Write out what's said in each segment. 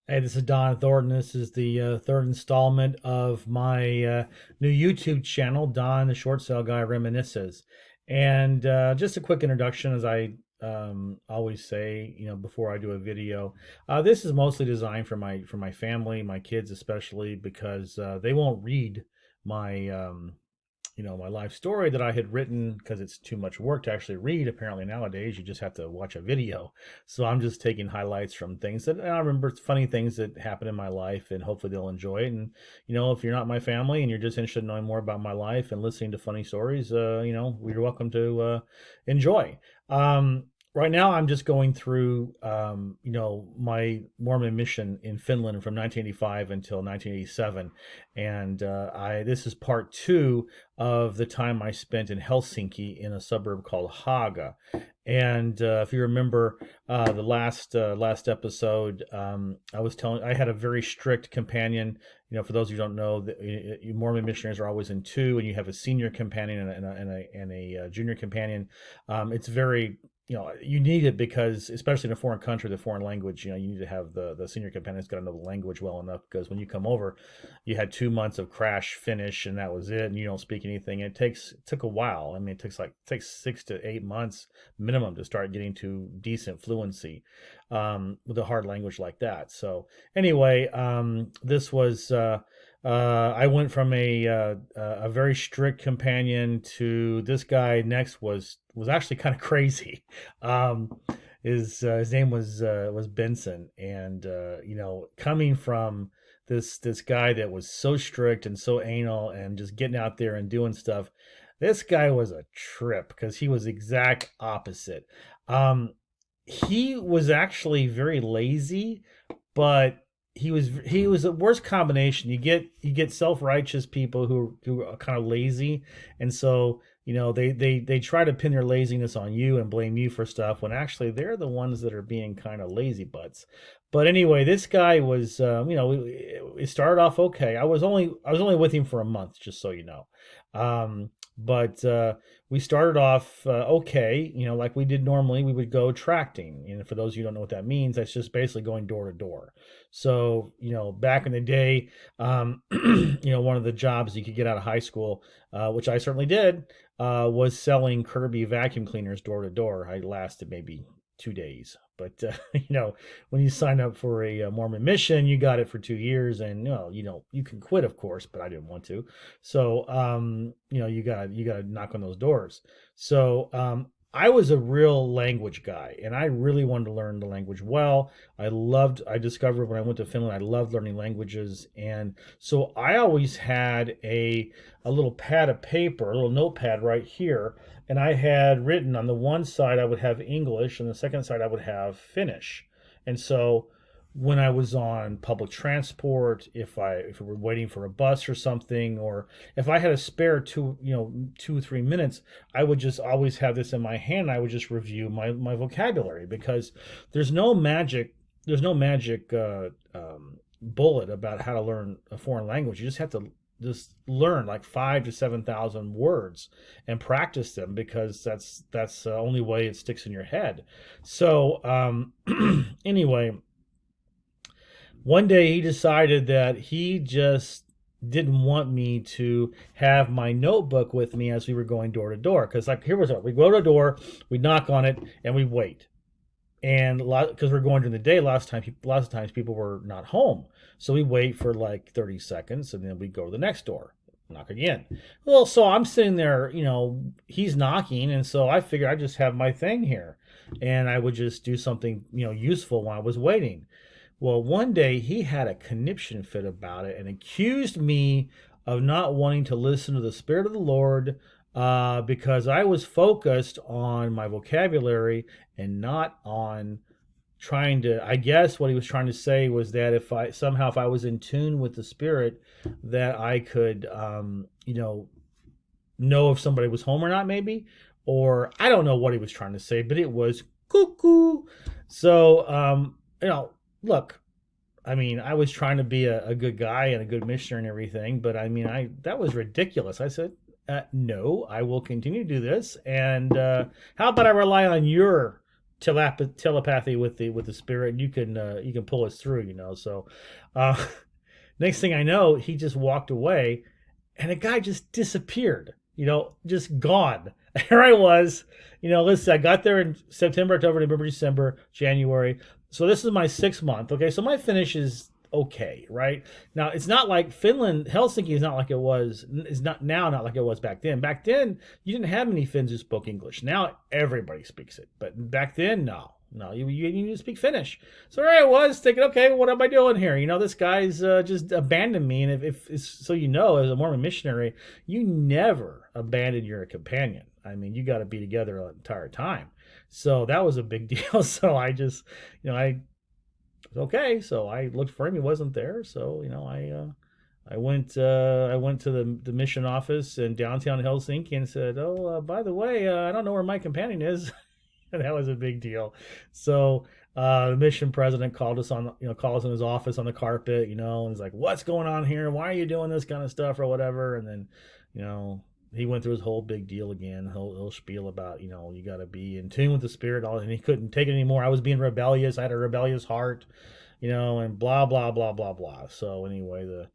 Hey, this is Don Thornton. This is the third installment of my new YouTube channel, Don the Short Sale Guy Reminisces. And just a quick introduction, as I always say, before I do a video. This is mostly designed for my family, my kids especially, because they won't read my my life story that I had written because it's too much work to actually read. Apparently nowadays you just have to watch a video. So I'm just taking highlights from things that I remember, funny things that happen in my life, and hopefully they'll enjoy it. And if you're not my family and you're just interested in knowing more about my life and listening to funny stories, you're welcome to enjoy. Right now, I'm just going through, my Mormon mission in Finland from 1985 until 1987, and I this is part two of the time I spent in Helsinki in a suburb called Haaga. And if you remember the last episode, I had a very strict companion. For those who don't know, Mormon missionaries are always in two, and you have a senior companion and a junior companion. It's very you need it because, especially in a foreign country, the foreign language, you need to have the senior companion's got to know the language well enough, because when you come over, you had 2 months of crash finish and that was it, and you don't speak anything. It took a while. I mean, it takes 6 to 8 months minimum to start getting to decent fluency with a hard language like that. So anyway, this was I went from a very strict companion to this guy next was actually kind of crazy. Um, his name was Benson, and coming from this guy that was so strict and so anal and just getting out there and doing stuff, this guy was a trip because he was exact opposite. Um, he was actually very lazy, but he was the worst combination. You get self-righteous people who are kind of lazy, and so they try to pin their laziness on you and blame you for stuff when actually they're the ones that are being kind of lazy butts. But anyway, this guy was it started off okay. I was only with him for a month, just so you know. But we started off okay, like we did normally. We would go tracting, and for those of you who don't know what that means, that's just basically going door to door. So back in the day, one of the jobs you could get out of high school, which I certainly did, was selling Kirby vacuum cleaners door to door. I lasted maybe 2 days, but when you sign up for a Mormon mission, you got it for 2 years, and you can quit, of course, but I didn't want to. So you got to knock on those doors. So I was a real language guy, and I really wanted to learn the language well. I discovered when I went to Finland, I loved learning languages. And so I always had a little pad of paper, a little notepad right here. And I had written on the one side, I would have English, and the second side, I would have Finnish. And so when I was on public transport, if we were waiting for a bus or something, or if I had a spare 2 or 3 minutes, I would just always have this in my hand. I would just review my vocabulary, because there's no magic bullet about how to learn a foreign language. You just have to just learn like 5 to 7,000 words and practice them, because that's the only way it sticks in your head. So anyway, one day he decided that he just didn't want me to have my notebook with me as we were going door to door, because like here was it, we go to a door, we knock on it, and we wait. And a lot, because we're going during the day, lots of times people were not home, so we wait for like 30 seconds, and then we go to the next door, knock again. Well, so I'm sitting there, he's knocking, and so I figured I'd just have my thing here, and I would just do something useful while I was waiting. Well, one day he had a conniption fit about it and accused me of not wanting to listen to the Spirit of the Lord, because I was focused on my vocabulary and not on trying to. I guess what he was trying to say was that if I was in tune with the Spirit, that I could, know if somebody was home or not, maybe. Or I don't know what he was trying to say, but it was cuckoo. So, look, I mean, I was trying to be a good guy and a good missionary and everything, but I mean, I that was ridiculous. I said, no, I will continue to do this, and how about I rely on your telepathy with the spirit, and you can pull us through, you know. So, uh, next thing I know, he just walked away, and the guy just disappeared, you know, just gone. Here I was, you know. Listen, I got there in September, October, November, December, January. So this is my 6 month. Okay, so my finish is okay, right? Now it's not like Finland, Helsinki is not like it was. Is not now not like it was back then. Back then you didn't have many Finns who spoke English. Now everybody speaks it, but back then no. No, you need to speak Finnish. So there I was thinking, okay, what am I doing here? You know, this guy's just abandoned me. And if so, you know, as a Mormon missionary, you never abandon your companion. I mean, you got to be together the entire time. So that was a big deal. So I just, you know, okay. So I looked for him. He wasn't there. So you know, I went to the mission office in downtown Helsinki and said, oh, by the way, I don't know where my companion is. And that was a big deal. So the mission president called us on, you know, called us in his office on the carpet, you know, and he's like, "What's going on here? Why are you doing this kind of stuff or whatever?" And then, you know, he went through his whole big deal again, whole spiel about, you know, you got to be in tune with the spirit, all, and he couldn't take it anymore. I was being rebellious. I had a rebellious heart, you know, and blah blah blah blah blah. So anyway, the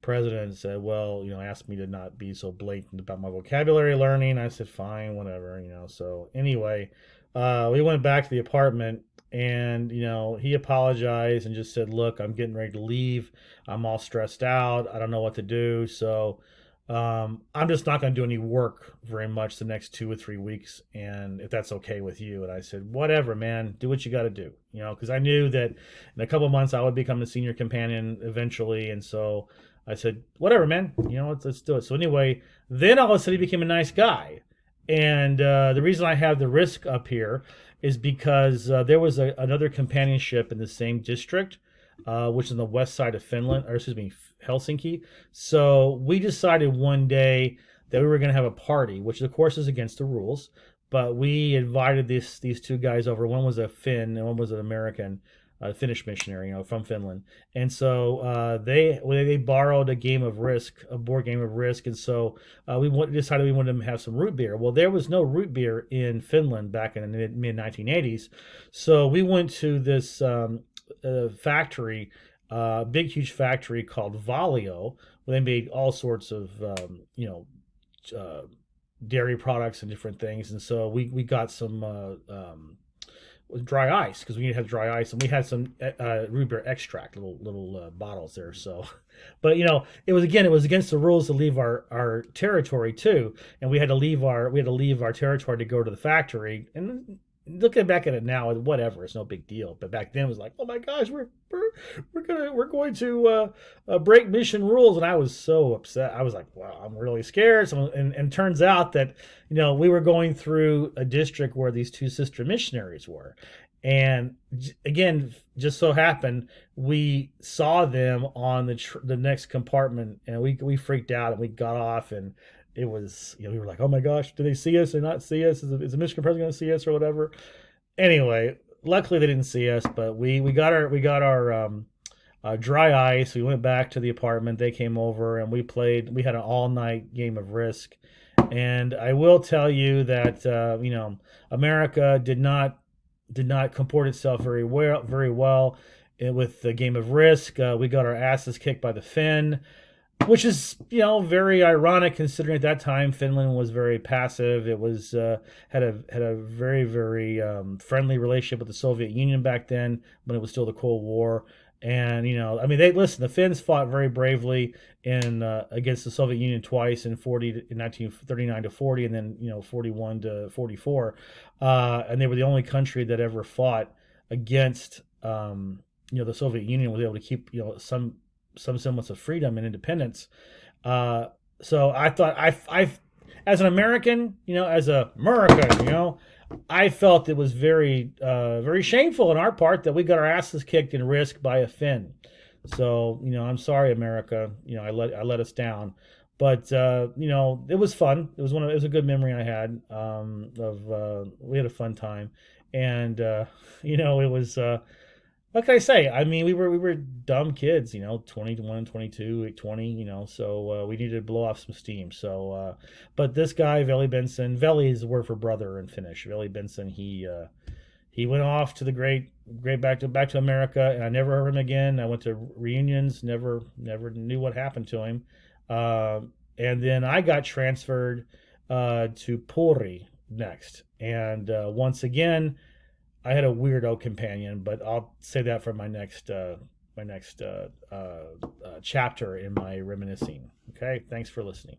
president said, well, you know, asked me to not be so blatant about my vocabulary learning. I said, fine, whatever, you know. So anyway, we went back to the apartment, and, you know, he apologized and just said, look, I'm getting ready to leave. I'm all stressed out. I don't know what to do. So I'm just not going to do any work very much the next 2 or 3 weeks. And if that's okay with you. And I said, whatever, man, do what you got to do, you know, because I knew that in a couple of months I would become the senior companion eventually. And so I said, whatever, man, you know, let's do it. So anyway, then all of a sudden he became a nice guy. And the reason I have the risk up here is because there was another companionship in the same district, which is on the west side of Finland, or excuse me, Helsinki. So we decided one day that we were going to have a party, which of course is against the rules. But we invited these two guys over. One was a Finn and one was an American, Finnish missionary, you know, from Finland. And so they borrowed a game of Risk, a board game of Risk, and so decided we wanted them to have some root beer. Well, there was no root beer in Finland back in the mid 1980s, so we went to this factory, big huge factory called Valio, where they made all sorts of you know. Dairy products and different things, and so we got some dry ice because we need to have dry ice, and we had some root beer extract, little bottles there. So, but you know, it was against the rules to leave our territory too, and we had to leave our territory to go to the factory. And looking back at it now, whatever, it's no big deal. But back then it was like, oh my gosh, we're going to break mission rules, and I was so upset. I was like, wow, I'm really scared. So, and turns out that, you know, we were going through a district where these two sister missionaries were, and again, just so happened we saw them on the next compartment, and we freaked out and we got off, and it was, you know, we were like, oh my gosh, do they see us or not see us? Is the Michigan president going to see us or whatever? Anyway, luckily they didn't see us, but we got our dry ice. We went back to the apartment. They came over and we played. We had an all night game of Risk, and I will tell you that you know, America did not comport itself very well with the game of Risk. We got our asses kicked by the Finn, which is, you know, very ironic considering at that time Finland was very passive. It was had a very friendly relationship with the Soviet Union back then, when it was still the Cold War. And, you know, I mean, the Finns fought very bravely in against the Soviet Union twice in 1939 to 40, and then, you know, 41 to 44, and they were the only country that ever fought against you know, the Soviet Union, was able to keep, you know, some semblance of freedom and independence. So I thought, I, as an American, you know, as a American, you know, I felt it was very shameful on our part that we got our asses kicked in Risk by a Finn. So, you know, I'm sorry, America. You know, I let us down. But you know, it was fun. It was a good memory I had we had a fun time, and you know, it was. What can I say? I mean, we were dumb kids, you know, 21, 22, 20, you know, so we needed to blow off some steam. So, but this guy, Veli Benson, Veli is the word for brother in Finnish. Veli Benson, He went off to the great back to America, and I never heard him again. I went to reunions, never knew what happened to him. Uh, and then I got transferred to Pori next, and once again, I had a weirdo companion, but I'll say that for my next chapter in my reminiscing. Okay, thanks for listening.